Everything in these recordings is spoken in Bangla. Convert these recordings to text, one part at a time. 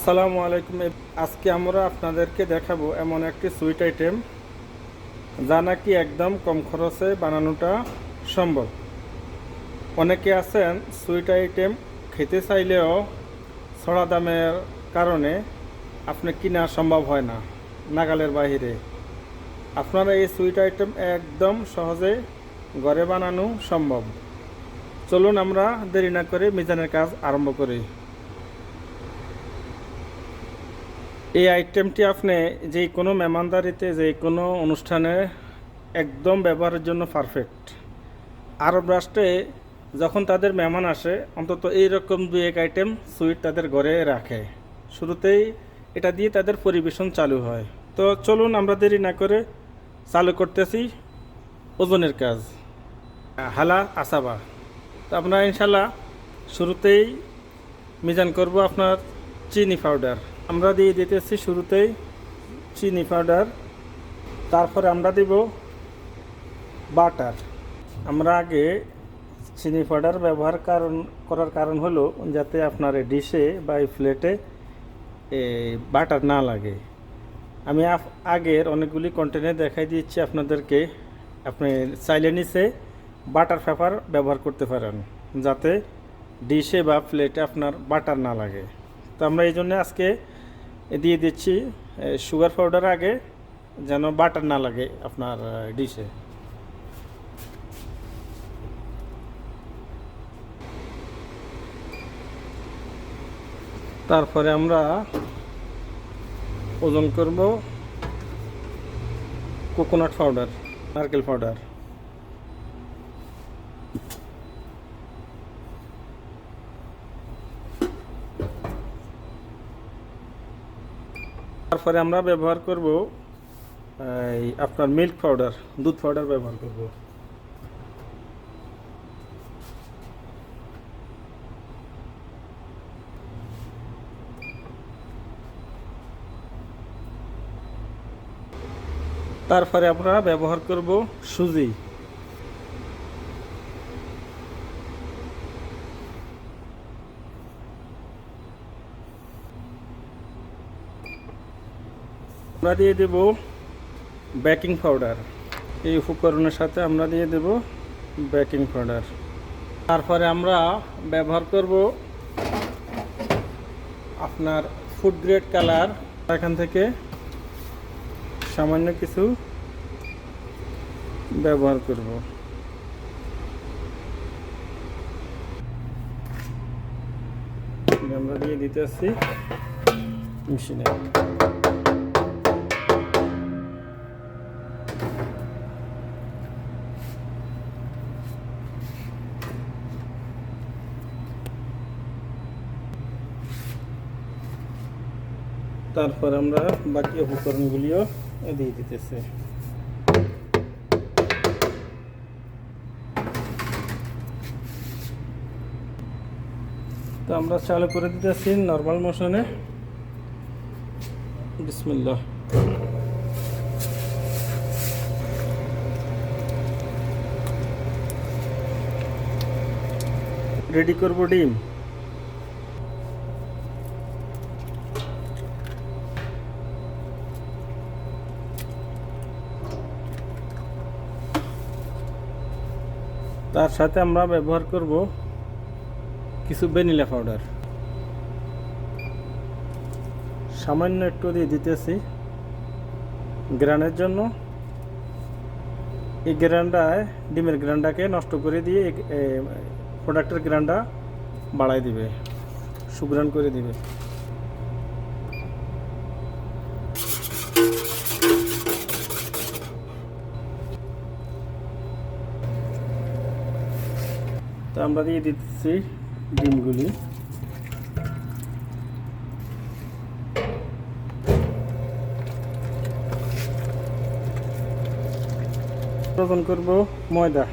আসসালামু আলাইকুম। আজকে আমরা আপনাদেরকে দেখাবো এমন একটি সুইট আইটেম যা নাকি একদম কম খরচে বানানোটা সম্ভব। অনেকে আছেন সুইট আইটেম খেতে চাইলেও ছড়া দামের কারণে আপনি কিনা সম্ভব হয় না, নাগালের বাইরে। আপনারা এই সুইট আইটেম একদম সহজে ঘরে বানানো সম্ভব। চলুন আমরা দেরি না করে মিজানের কাজ আরম্ভ করি। এই আইটেমটি আপনি যে কোনো মেহমানদারিতে, যে কোনো অনুষ্ঠানে একদম ব্যবহারের জন্য পারফেক্ট। আরব রাষ্ট্রে যখন তাদের মেহমান আসে, অন্তত এইরকম দুই এক আইটেম সুইট তাদের ঘরে রাখে। শুরুতেই এটা দিয়ে তাদের পরিবেশন চালু হয়। তো চলুন আমরা দেরি না করে চালু করতেছি ওজনের কাজ, হালা আসাবা। তো আমরা ইনশাল্লাহ শুরুতেই মিজান করব আপনার চিনি পাউডার। আমরা দিয়ে দিতেছি শুরুতেই চিনি পাউডার, তারপরে আমরা দিব বাটার। আমরা আগে চিনি পাউডার ব্যবহার করার কারণ হলো যাতে আপনার ডিশে বা এই প্লেটে বাটার না লাগে। আমি আগের অনেকগুলি কন্টেন্টে দেখাই দিচ্ছি আপনাদেরকে, আপনি চাইলে নিচে বাটার পেপার ব্যবহার করতে পারেন যাতে ডিশে বা প্লেটে আপনার বাটার না লাগে। তো আমরা এই জন্য আজকে দিয়ে দিচ্ছি সুগার পাউডার আগে, যেন বাটার না লাগে আপনার ডিশে। তারপরে আমরা ওজন করব কোকোনাট পাউডার, নারকেল পাউডার। তারপরে আমরা ব্যবহার করব আপনার মিল্ক পাউডার, দুধ পাউডার ব্যবহার করব। তারপরে আমরা ব্যবহার করব সুজি। আমরা দিয়ে দেব বেকিং পাউডার। এই উপকরণের সাথে আমরা দিয়ে দেব বেকিং পাউডার। তারপরে আমরা ব্যবহার করব আপনার ফুড গ্রেড কালার। এখান থেকে সামান্য কিছু ব্যবহার করব। আমরা দিয়ে দিতেছি মেশিনে। তারপর আমরা বাকি উপকরণগুলিও দিয়ে দিতেছি। তো আমরা চালু করে দিতেছি নর্মাল মোশনে। বিসমিল্লাহ। রেডি করব ডিম। তার সাথে আমরা ব্যবহার করব কিছু ভ্যানিলা পাউডার, সামান্য একটু দিয়ে দিতেছি গ্রানের জন্য। এই গ্রানটায় ডিমের গ্রানটাকে নষ্ট করে দিয়ে প্রোডাক্টের গ্রানটা বাড়াই দিবে, সুগ্রান করে দিবে। তো আমরা দিয়ে দিচ্ছি ডিমগুলি। ওজন করব ময়দা।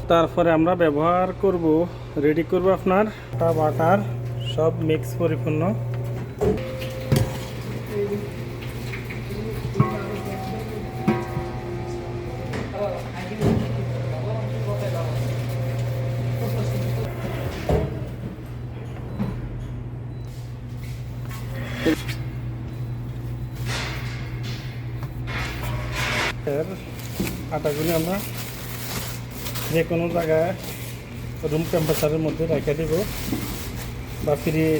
তারপরে আমরা ব্যবহার করব, রেডি করব আপনার বাটার, সব মিক্স পরিপূর্ণ। আটাগুলি আমরা যে কোনো জায়গায় রুম টেম্পারেচারের মধ্যে রেখে দেব বা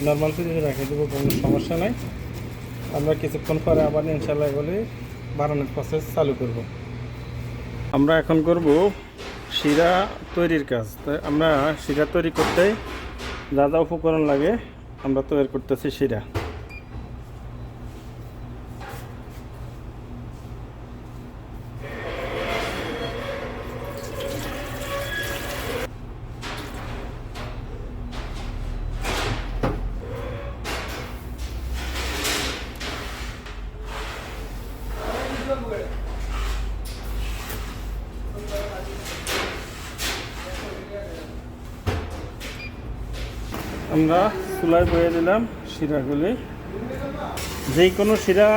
নর্মাল ফ্রিজে রেখে দেবো, কোনো সমস্যা নাই। আমরা কিছুক্ষণ পরে আবার ইনশাল্লাহ এগুলি বানানোর প্রসেস চালু করব। আমরা এখন করব শিরা তৈরির কাজ। তাই আমরা শিরা তৈরি করতে যা যা উপকরণ লাগে আমরা তৈরি করতেছি শিরা। আমরা চুলায় বয়ে দিলাম শিরাগুলি। যে কোনো শিরা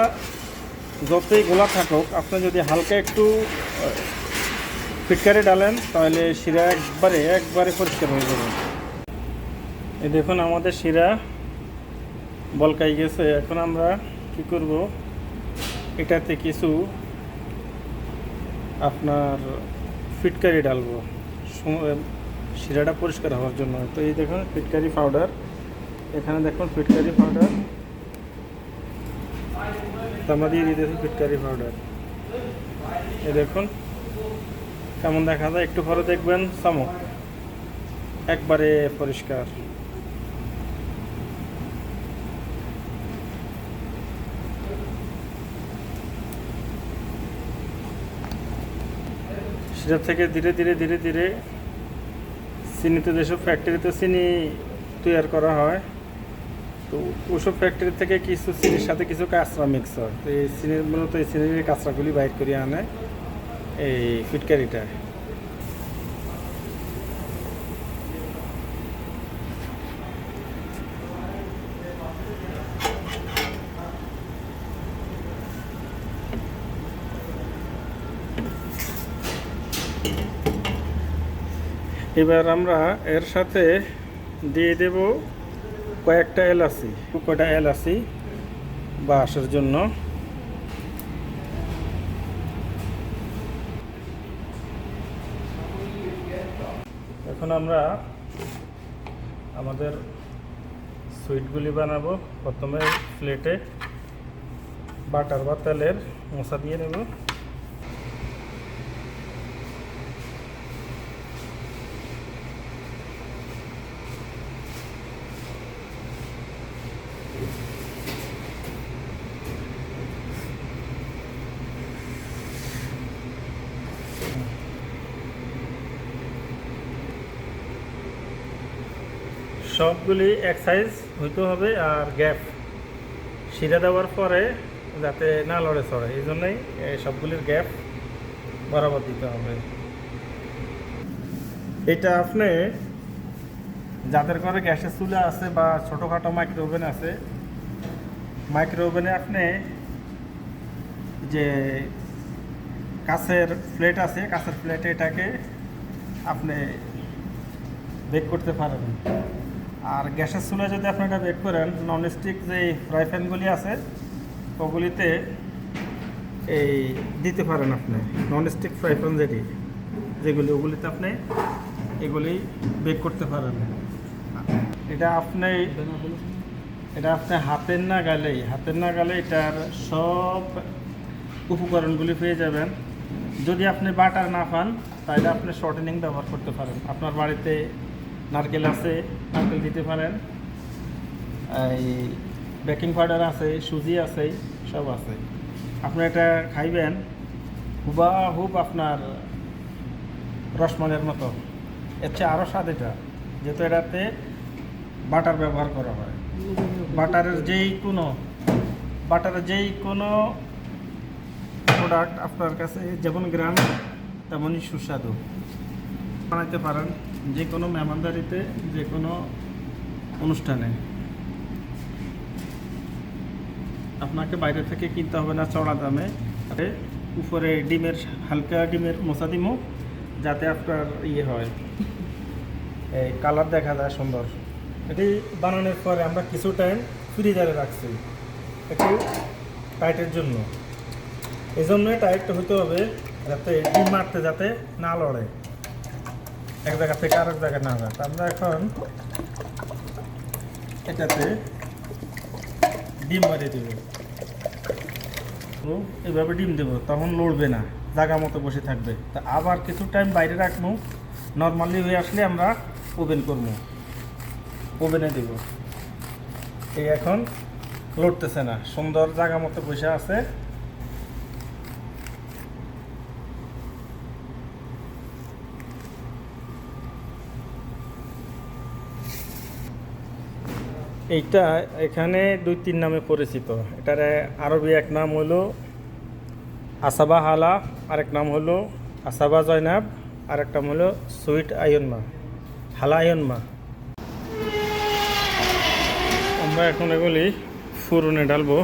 যতই গোলা থাকুক, আপনি যদি হালকা একটু ফিটকারি ডালেন তাহলে শিরা একবারে পরিষ্কার হয়ে যাবে। এই দেখুন আমাদের শিরা বলকাই গেছে। এখন আমরা কি করব, এটাতে কিছু আপনার ফিটকারি ডালবো শিরাটা পরিষ্কার হওয়ার জন্য। তো এই দেখুন ফিটকারি পাউডার, এখানে দেখুন ফিটকারি পাউডার, তো আমরা দিয়ে দিতেছি ফিটকারি পাউডার। এই দেখুন কেমন দেখা যায়, একটু পরে দেখবেন চামক একবারে পরিষ্কার। সেটা থেকে ধীরে ধীরে ধীরে ধীরে চিনিতে, যেসব ফ্যাক্টরিতে চিনি তৈরি করা হয়, তো ওসব ফ্যাক্টরি থেকে কিছু চিনির সাথে কিছু কাঁচরা মিক্স হয়। তো এই চিনির মূলত এই চিনির কাঁচরাগুলি বাইর করে আনে এই ফিটকারিটা। এবার আমরা এর সাথে দিয়ে দেব কয়েকটা এলাচি, কয়টা এলাচি বাসের জন্য। এখন আমরা আমাদের সুইটগুলি বানাবো। প্রথমে প্লেটে বাটার বা তেলের মশা দিয়ে নেব। সবগুলি এক সাইজ হইতে হবে, আর গ্যাপ শিরা দেওয়ার পরে যাতে না লড়ে চড়ে, এই জন্যই সবগুলির গ্যাপ বরাবর দিতে হবে। এটা আপনি যাদের ঘরে গ্যাসের চুলা আছে বা ছোটোখাটো মাইক্রো ওভেন আছে, মাইক্রো ওভেনে আপনি যে কাঁচের প্লেট আছে, কাঁচের প্লেটে এটাকে আপনি বেক করতে পারেন। আর গ্যাসের চুলায় যদি আপনি এটা বেক করেন, ননস্টিক যে ফ্রাই প্যানগুলি আছে ওগুলিতে এই দিতে পারেন আপনি। ননস্টিক ফ্রাই প্যান যেগুলি ওগুলিতে আপনি এগুলি বেক করতে পারেন। এটা আপনি হাতের নাগালে এটার সব উপকরণগুলি পেয়ে যাবেন। যদি আপনি বাটার না পান তাহলে আপনি শর্টেনিং ব্যবহার করতে পারেন। আপনার বাড়িতে নারকেল আছে, নারকেল দিতে পারেন, এই বেকিং পাউডার আছে, সুজি আছে, সব আছে। আপনি এটা খাইবেন হুবাহুব আপনার রসমালাইয়ের মতো, এর চেয়ে আরও স্বাদ এটা, যেহেতু এটাতে বাটার ব্যবহার করা হয়। বাটারের যেই কোনো প্রোডাক্ট আপনার কাছে যেমন গ্রাম তেমনই সুস্বাদু। বানাইতে পারেন যে কোনো মেহমানদারিতে, যে কোনো অনুষ্ঠানে। আপনাকে বাইরে থেকে কিনতে হবে না চড়া দামে। উপরে হালকা ডিমের মশা দিমো, যাতে আপনার হয় এই কালার দেখা যায় সুন্দর। এটি বানানোর পরে আমরা কিছু টাইম ফ্রিজারে রাখছি একটু টাইটের জন্য। এই জন্য টাইট হতে হবে যাতে ডিম মারতে যাতে না লড়ে, এক জায়গা থেকে আরেক জায়গায় না যায়। আমরা এখন এটাতে ডিম মারিয়ে দেব, এভাবে ডিম দেবো, তখন লড়বে না, জায়গা মতো বসে থাকবে। তা আবার কিছু টাইম বাইরে রাখবো, নর্মালি হয়ে আসলে আমরা ওভেন করবো, ওভেনে দেব। এই এখন লড়তেছে না, সুন্দর জায়গা মতো বসে আছে। এইটা এখানে 2-3 নামে পরিচিত। এটার আরবি এক নাম হলো আসাবা হালা, আরেক নাম হলো আসাবা জয়নাব, আরেক নাম হলো সুইট আয়নমা, হালা আয়নমা। আমরা এখন এগুলি ফুরনে ঢালবো।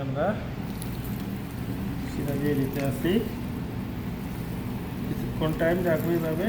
আমরা সেটা দিয়ে দিতে আসি, কিছুক্ষণ টাইম রাখবো এইভাবে।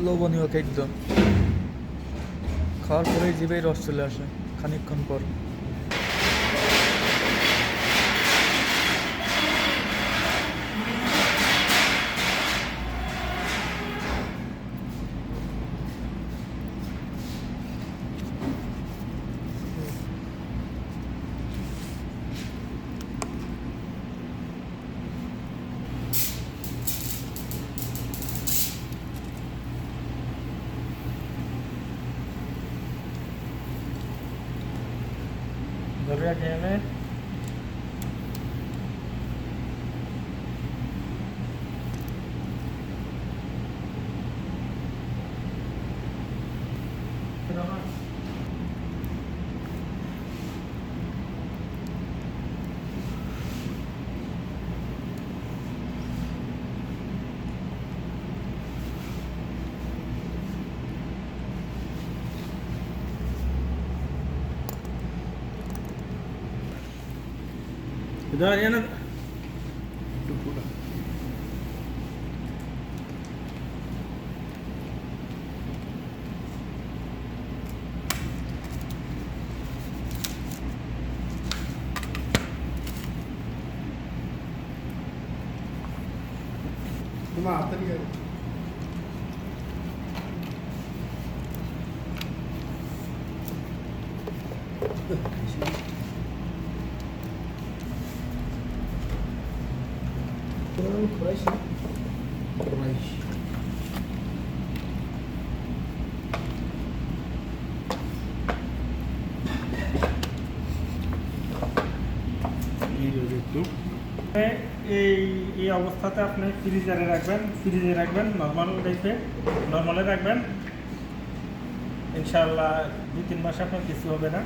লোভনীয় খাদ্য, খাওয়ার পরেই জিভে রস চলে আসে খানিকক্ষণ পর। ধরে রাখি এনে इधर आइए ना। तुम आता नहीं है। Kuraish. Kuraish. এই অবস্থাতে আপনি ফ্রিজারে রাখবেন, ফ্রিজে রাখবেন, নর্মালে রাখবেন। ইনশাআল্লাহ 2-3 মাস আপনার কিছু হবে না।